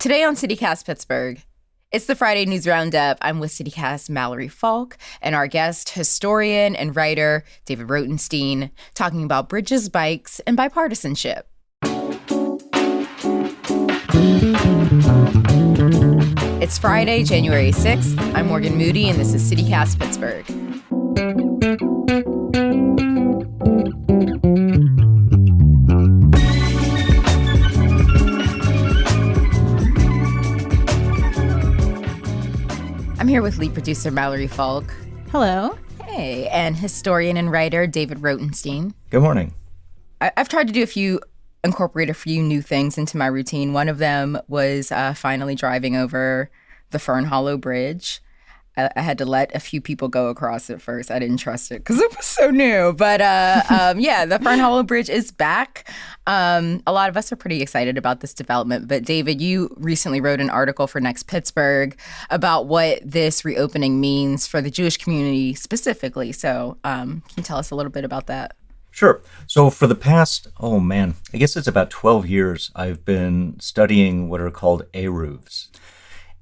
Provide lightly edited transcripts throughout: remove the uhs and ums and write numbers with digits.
Today on CityCast Pittsburgh, it's the Friday News Roundup. I'm with CityCast Mallory Falk and our guest, historian and writer David Rotenstein, talking about bridges, bikes, and bipartisanship. It's Friday, January 6th. I'm Morgan Moody, and this is CityCast Pittsburgh. I'm here with lead producer Mallory Falk. Hello. Hey, and historian and writer David Rotenstein. Good morning. I've tried to incorporate a few new things into my routine. One of them was finally driving over the Fern Hollow Bridge. I had to let a few people go across it first. I didn't trust it because it was so new. But the Fern Hollow Bridge is back. A lot of us are pretty excited about this development. But David, you recently wrote an article for Next Pittsburgh about what this reopening means for the Jewish community specifically. So can you tell us a little bit about that? Sure. So for the past, I guess it's about 12 years, I've been studying what are called eruvs.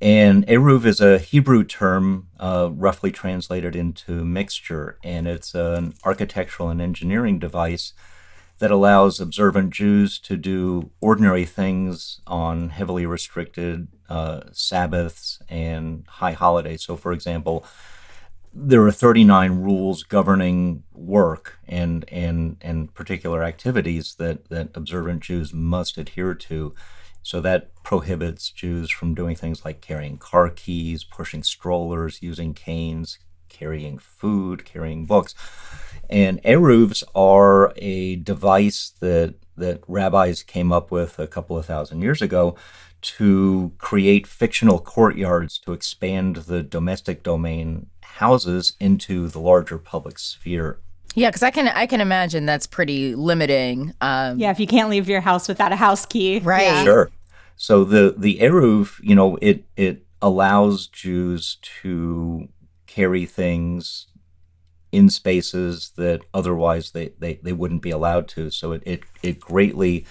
And eruv is a Hebrew term roughly translated into mixture, and it's an architectural and engineering device that allows observant Jews to do ordinary things on heavily restricted Sabbaths and high holidays. So, for example, there are 39 rules governing work and particular activities that observant Jews must adhere to. So that prohibits Jews from doing things like carrying car keys, pushing strollers, using canes, carrying food, carrying books. And eruvs are a device that rabbis came up with a couple of thousand years ago to create fictional courtyards to expand the domestic domain houses into the larger public sphere. Yeah, because I can imagine that's pretty limiting. If you can't leave your house without a house key. Right. Yeah. Sure. So the eruv, it allows Jews to carry things in spaces that otherwise they wouldn't be allowed to. So it greatly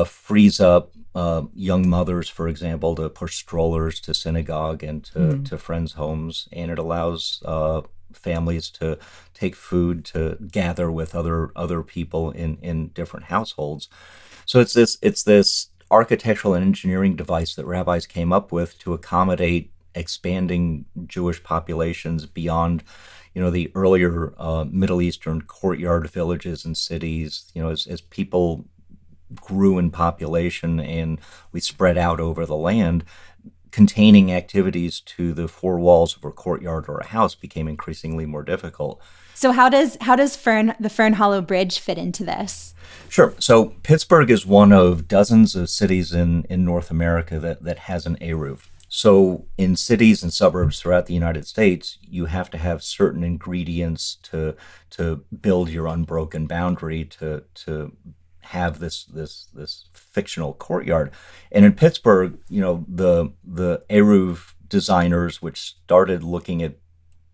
frees up young mothers, for example, to push strollers to synagogue and to friends' homes, and it allows families to take food to gather with other people in different households. So it's this architectural and engineering device that rabbis came up with to accommodate expanding Jewish populations beyond, the earlier Middle Eastern courtyard villages and cities. As people grew in population and we spread out over the land, containing activities to the four walls of a courtyard or a house became increasingly more difficult. So how does the Fern Hollow Bridge fit into this? Sure. So Pittsburgh is one of dozens of cities in North America that has an eruv. So in cities and suburbs throughout the United States, you have to have certain ingredients to build your unbroken boundary to have this fictional courtyard. And in Pittsburgh, the eruv designers, which started looking at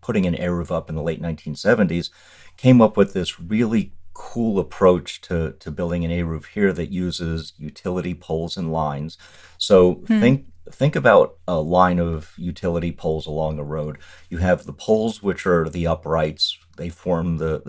putting an eruv up in the late 1970s, came up with this really cool approach to building an eruv here that uses utility poles and lines. So think about a line of utility poles along a road. You have the poles, which are the uprights. They form the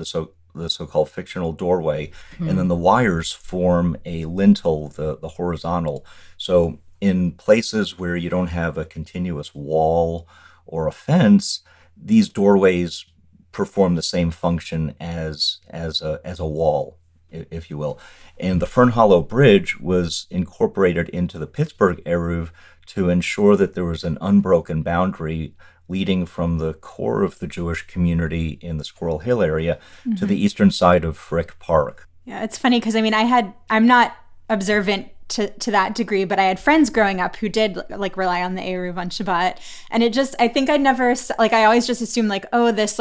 so-called fictional doorway, and then the wires form a lintel, the horizontal. So in places where you don't have a continuous wall or a fence, these doorways perform the same function as a wall, if you will. And the Fern Hollow Bridge was incorporated into the Pittsburgh eruv to ensure that there was an unbroken boundary leading from the core of the Jewish community in the Squirrel Hill area to the eastern side of Frick Park. Yeah, it's funny because I'm not observant to that degree, but I had friends growing up who did rely on the eruv on Shabbat, and I always just assumed this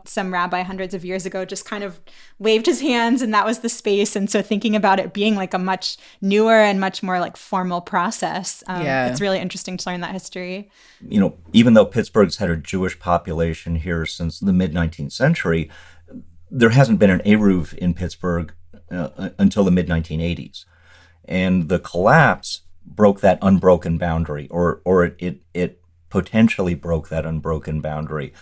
some rabbi hundreds of years ago just kind of waved his hands and that was the space. And so thinking about it being a much newer and much more formal process, it's really interesting to learn that history. Even though Pittsburgh's had a Jewish population here since the mid-19th century, there hasn't been an eruv in Pittsburgh until the mid-1980s. And the collapse broke that unbroken boundary, or it potentially broke that unbroken boundary.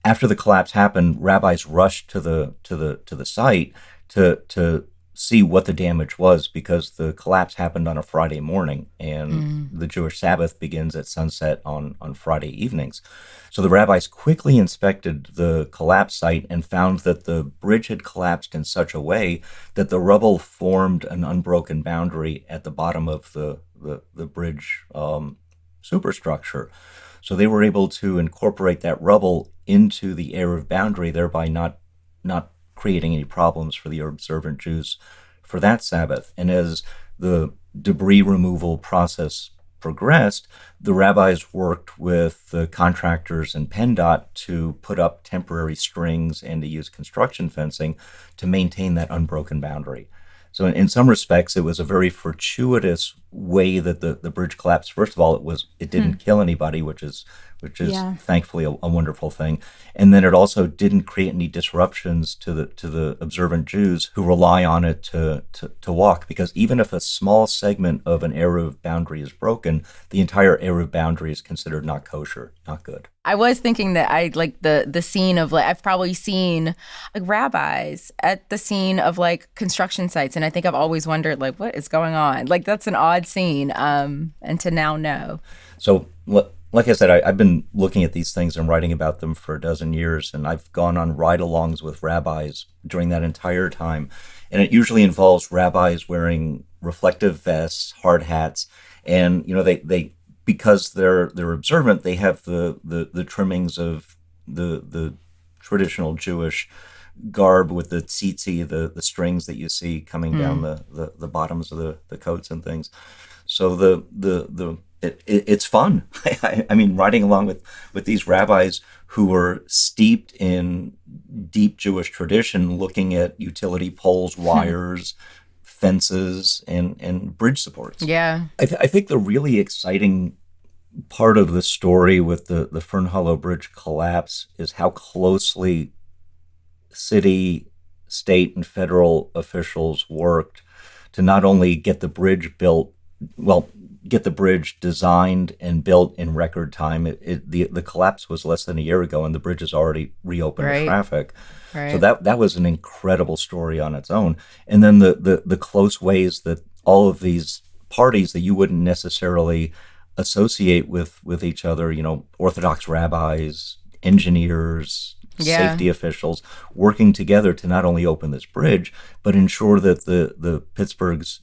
After the collapse happened, rabbis rushed to the site to see what the damage was, because the collapse happened on a Friday morning, and the Jewish Sabbath begins at sunset on Friday evenings. So the rabbis quickly inspected the collapse site and found that the bridge had collapsed in such a way that the rubble formed an unbroken boundary at the bottom of the bridge superstructure. So they were able to incorporate that rubble into the Eruv boundary, thereby not creating any problems for the observant Jews for that Sabbath. And as the debris removal process progressed, the rabbis worked with the contractors and PennDOT to put up temporary strings and to use construction fencing to maintain that unbroken boundary. So in some respects, it was a very fortuitous way that the bridge collapsed. First of all, it didn't kill anybody, which is thankfully a wonderful thing. And then it also didn't create any disruptions to the observant Jews who rely on it to walk. Because even if a small segment of an Eruv boundary is broken, the entire Eruv boundary is considered not kosher, not good. I was thinking that I like the scene of, like, I've probably seen like rabbis at the scene of like construction sites, and I think I've always wondered, like, what is going on? Like, that's an odd scene, and to now know. So, like I said, I've been looking at these things and writing about them for a dozen years, and I've gone on ride-alongs with rabbis during that entire time, and it usually involves rabbis wearing reflective vests, hard hats, and they because they're observant, they have the trimmings of the traditional Jewish garb with the tzitzi, the strings that you see coming down the bottoms of the coats and things. So it's fun. I mean, riding along with these rabbis who were steeped in deep Jewish tradition, looking at utility poles, wires, fences, and bridge supports. Yeah. I think the really exciting part of the story with the Fern Hollow Bridge collapse is how closely city, state, and federal officials worked to not only get the bridge get the bridge designed and built in record time. The collapse was less than a year ago, and the bridge is already reopened to traffic. Right. So that was an incredible story on its own. And then the close ways that all of these parties that you wouldn't necessarily associate with each other, Orthodox rabbis, engineers, safety officials, working together to not only open this bridge, but ensure that the Pittsburgh's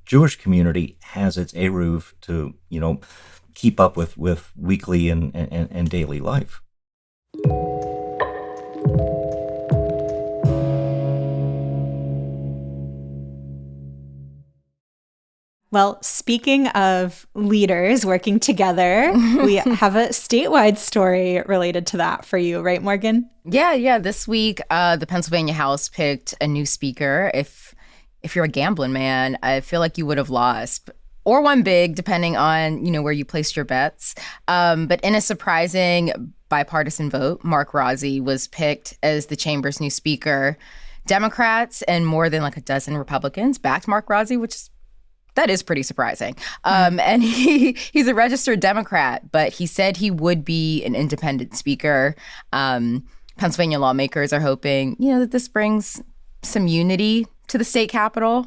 Jewish community has its Eruv to, keep up with weekly and daily life. Well, speaking of leaders working together, we have a statewide story related to that for you, right, Morgan? Yeah. This week, the Pennsylvania House picked a new speaker. If you're a gambling man, I feel like you would have lost or won big, depending on, where you placed your bets. But in a surprising bipartisan vote, Mark Rozzi was picked as the chamber's new speaker. Democrats and more than like a dozen Republicans backed Mark Rozzi, that is pretty surprising. And he's a registered Democrat, but he said he would be an independent speaker. Pennsylvania lawmakers are hoping, that this brings some unity to the state capitol.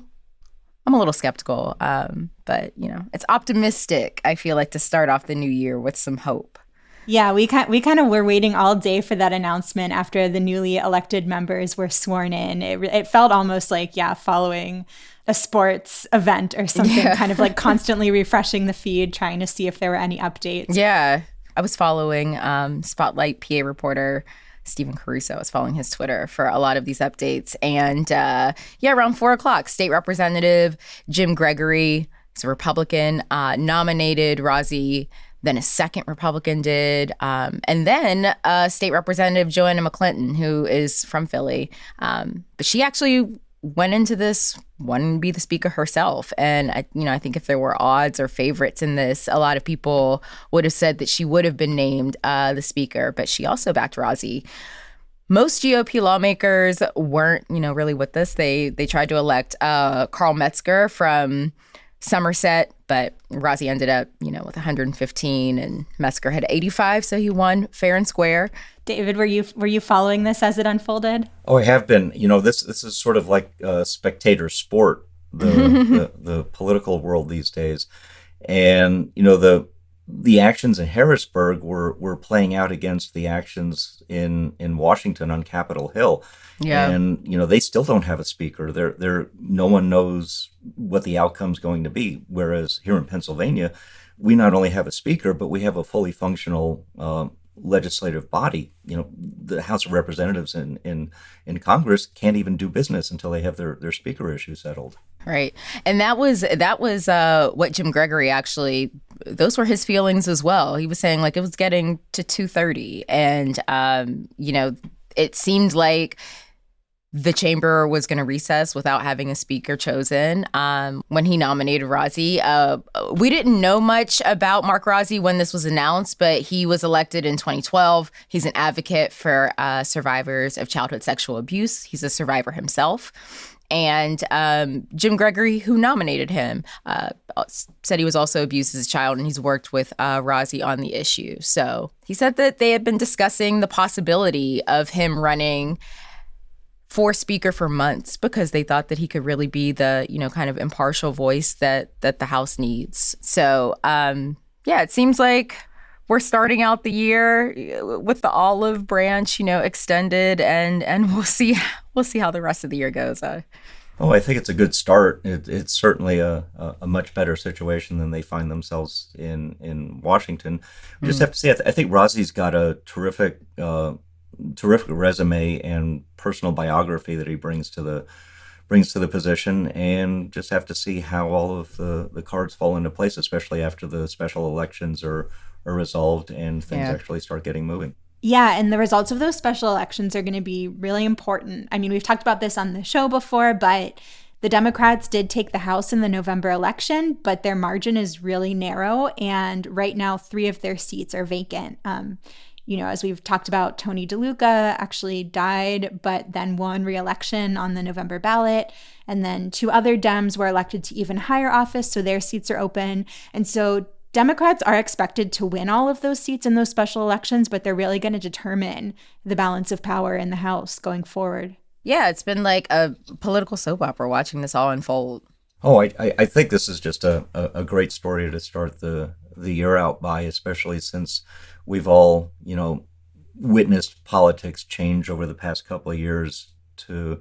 I'm a little skeptical, but, it's optimistic, I feel like, to start off the new year with some hope. Yeah, we kind of were waiting all day for that announcement after the newly elected members were sworn in. It felt almost like, following a sports event or something, kind of like constantly refreshing the feed, trying to see if there were any updates. Yeah, I was following Spotlight PA reporter Stephen Caruso. I was following his Twitter for a lot of these updates. And around 4:00, State Representative Jim Gregory, who's a Republican, nominated Rozzi. Then a second Republican did. And then State Representative Joanna McClinton, who is from Philly. But she actually went into this wanting to be the speaker herself. And I think if there were odds or favorites in this, a lot of people would have said that she would have been named the speaker. But she also backed Rozzi. Most GOP lawmakers weren't, really with this. They tried to elect Carl Metzger from Somerset, But Razi ended up, with 115 and Mesker had 85. So he won fair and square. David, were you following this as it unfolded? Oh, I have been. This is sort of like a spectator sport, the political world these days. And, the actions in Harrisburg were playing out against the actions in Washington on Capitol Hill. Yeah. And, they still don't have a speaker. No one knows what the outcome's going to be. Whereas here in Pennsylvania, we not only have a speaker, but we have a fully functional legislative body. The House of Representatives in Congress can't even do business until they have their speaker issue settled. Right. And that was what Jim Gregory actually, those were his feelings as well. He was saying it was getting to 2:30 and, it seemed like the chamber was going to recess without having a speaker chosen when he nominated Razi. We didn't know much about Mark Razi when this was announced, but he was elected in 2012. He's an advocate for survivors of childhood sexual abuse. He's a survivor himself. And Jim Gregory, who nominated him, said he was also abused as a child, and he's worked with Razi on the issue. So he said that they had been discussing the possibility of him running for speaker for months because they thought that he could really be the, kind of impartial voice that the House needs. So, it seems like we're starting out the year with the olive branch, extended, and we'll see how the rest of the year goes. I think it's a good start. It's certainly a much better situation than they find themselves in Washington. We just have to say, I think Razi's got a terrific resume and personal biography that he brings to the position, and just have to see how all of the cards fall into place, especially after the special elections are resolved and things actually start getting moving. Yeah, and the results of those special elections are going to be really important. I mean, we've talked about this on the show before, but the Democrats did take the House in the November election, but their margin is really narrow, and right now 3 of their seats are vacant. As we've talked about, Tony DeLuca actually died, but then won re-election on the November ballot. And then 2 other Dems were elected to even higher office, so their seats are open. And so Democrats are expected to win all of those seats in those special elections, but they're really going to determine the balance of power in the House going forward. Yeah, it's been like a political soap opera watching this all unfold. Oh, I think this is just a great story to start the year out by, especially since we've all, witnessed politics change over the past couple of years to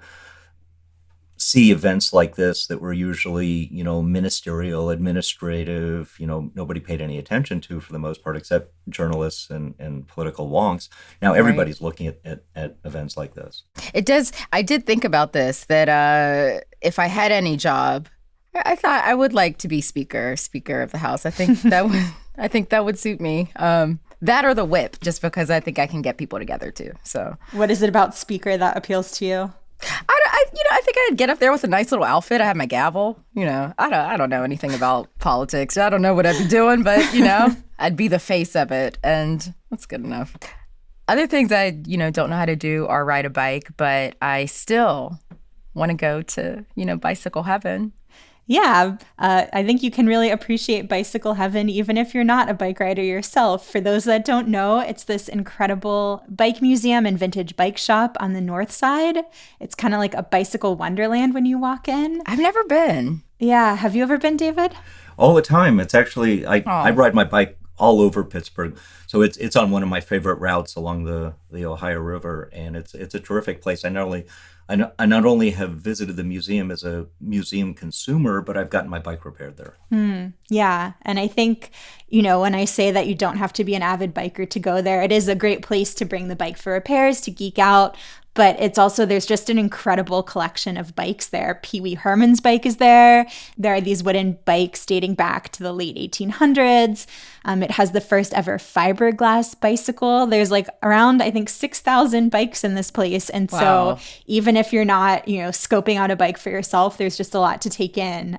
see events like this that were usually, ministerial, administrative, nobody paid any attention to for the most part, except journalists and political wonks. Now everybody's looking at events like this. It does. I did think about this, that if I had any job, I thought I would like to be Speaker of the House. I think that would suit me. That or the whip, just because I think I can get people together too. So, what is it about Speaker that appeals to you? I think I'd get up there with a nice little outfit. I have my gavel. I don't know anything about politics. I don't know what I'd be doing, but I'd be the face of it, and that's good enough. Other things I don't know how to do are ride a bike, but I still want to go to bicycle heaven. Yeah, I think you can really appreciate bicycle heaven even if you're not a bike rider yourself. For those that don't know, it's this incredible bike museum and vintage bike shop on the north side. It's kind of like a bicycle wonderland when you walk in. I've never been. Yeah, have you ever been, David? All the time. It's actually, I ride my bike all over Pittsburgh. So it's on one of my favorite routes along the Ohio River, and it's a terrific place. I not only have visited the museum as a museum consumer, but I've gotten my bike repaired there. Yeah. And I think, when I say that you don't have to be an avid biker to go there, it is a great place to bring the bike for repairs, to geek out. But it's also, there's just an incredible collection of bikes there. Pee Wee Herman's bike is there. There are these wooden bikes dating back to the late 1800s. It has the first ever fiberglass bicycle. There's around, I think, 6,000 bikes in this place. And Wow. So even if you're not, scoping out a bike for yourself, there's just a lot to take in.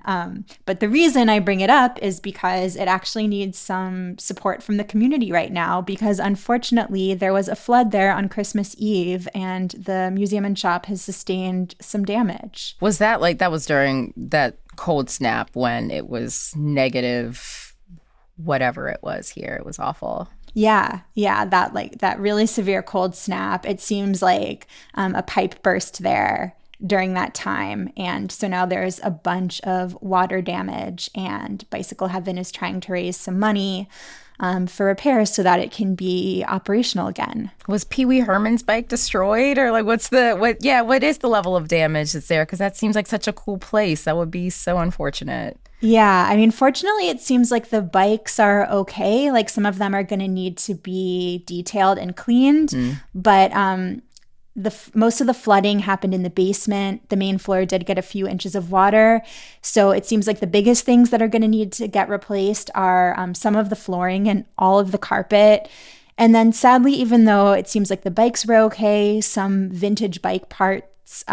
But the reason I bring it up is because it actually needs some support from the community right now, because unfortunately there was a flood there on Christmas Eve, and the museum and shop has sustained some damage. Was that that was during that cold snap when it was negative, whatever it was here. It was awful. Yeah, that really severe cold snap. It seems like a pipe burst there during that time. And so now there's a bunch of water damage, and Bicycle Heaven is trying to raise some money for repairs so that it can be operational again. Was Pee Wee Herman's bike destroyed, or like what is the level of damage that's there? Because that seems like such a cool place. That would be so unfortunate. Yeah, I mean, fortunately, it seems like the bikes are okay. Like some of them are going to need to be detailed and cleaned, but most of the flooding happened in the basement. The main floor did get a few inches of water. So it seems like the biggest things that are going to need to get replaced are some of the flooring and all of the carpet. And then sadly, even though it seems like the bikes were okay, some vintage bike parts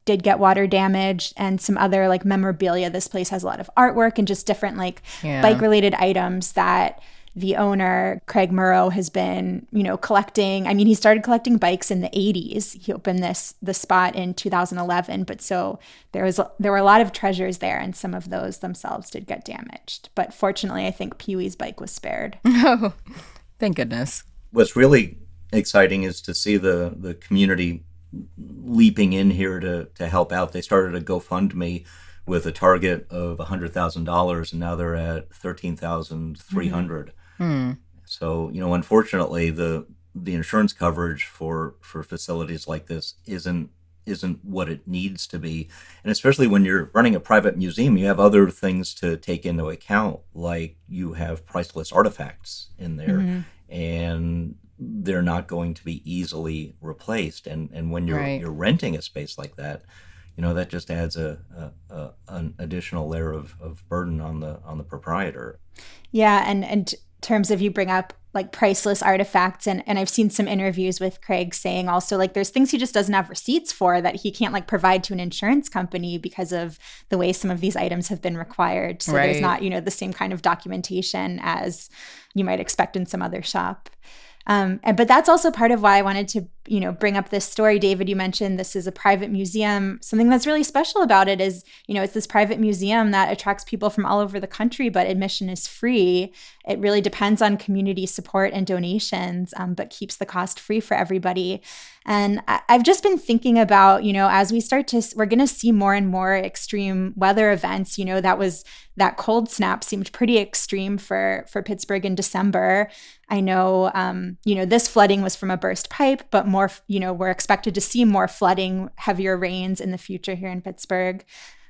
did get water damage, and some other like memorabilia. This place has a lot of artwork and just different bike related items that the owner, Craig Murrow, has been, collecting. I mean, he started collecting bikes in the 80s. He opened the spot in 2011. But so there were a lot of treasures there, and some of those themselves did get damaged. But fortunately, I think Pee Wee's bike was spared. Oh, thank goodness. What's really exciting is to see the community leaping in here to help out. They started a GoFundMe with a target of $100,000, and now they're at $13,300. So, unfortunately, the insurance coverage for facilities like this isn't what it needs to be. And especially when you're running a private museum, you have other things to take into account, like you have priceless artifacts in there, and they're not going to be easily replaced. And when you're renting a space like that, that just adds an additional layer of burden on the proprietor. Yeah, and in terms of, you bring up like priceless artifacts, and I've seen some interviews with Craig saying also like there's things he just doesn't have receipts for that he can't like provide to an insurance company because of the way some of these items have been required. So there's not, the same kind of documentation as you might expect in some other shop. But that's also part of why I wanted to, bring up this story. David, you mentioned this is a private museum. Something that's really special about it is, it's this private museum that attracts people from all over the country, but admission is free. It really depends on community support and donations, but keeps the cost free for everybody. And I've just been thinking about, as we're going to see more and more extreme weather events. That cold snap seemed pretty extreme for Pittsburgh in December. I know, this flooding was from a burst pipe, but more, we're expected to see more flooding, heavier rains in the future here in Pittsburgh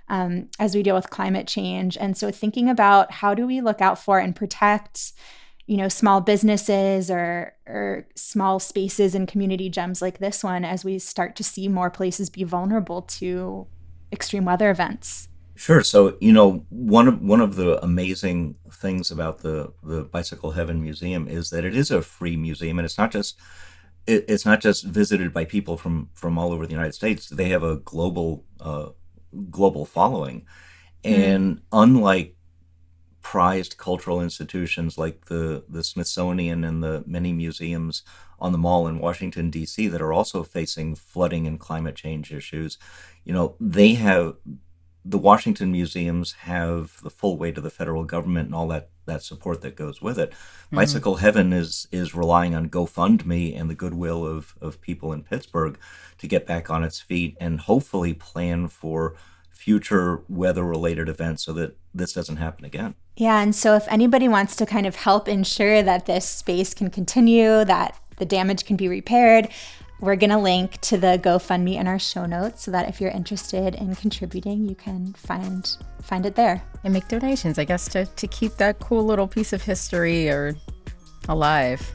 as we deal with climate change. And so thinking about how do we look out for and protect, small businesses or small spaces and community gems like this one as we start to see more places be vulnerable to extreme weather events. Sure. So, one of the amazing things about the Bicycle Heaven Museum is that it is a free museum, and it's not just visited by people from all over the United States. They have a global following, and unlike prized cultural institutions like the Smithsonian and the many museums on the Mall in Washington, D.C. that are also facing flooding and climate change issues, the Washington museums have the full weight of the federal government and all that support that goes with it. Bicycle Heaven is relying on GoFundMe and the goodwill of people in Pittsburgh to get back on its feet and hopefully plan for future weather-related events so that this doesn't happen again. Yeah, and so if anybody wants to kind of help ensure that this space can continue, that the damage can be repaired, we're going to link to the GoFundMe in our show notes so that if you're interested in contributing, you can find it there. And make donations, I guess, to keep that cool little piece of history alive.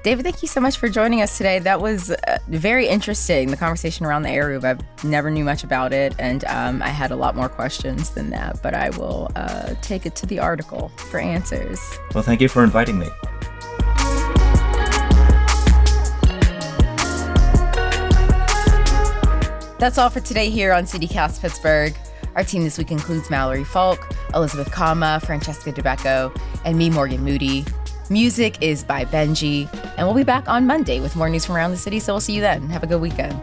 David, thank you so much for joining us today. That was very interesting, the conversation around the Air Roof. I never knew much about it, and I had a lot more questions than that, but I will take it to the article for answers. Well, thank you for inviting me. That's all for today here on CityCast Pittsburgh. Our team this week includes Mallory Falk, Elizabeth Kama, Francesca DeBecco, and me, Morgan Moody. Music is by Benji, and we'll be back on Monday with more news from around the city, so we'll see you then. Have a good weekend.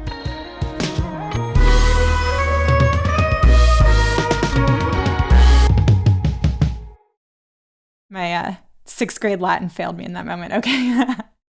My sixth grade Latin failed me in that moment. Okay.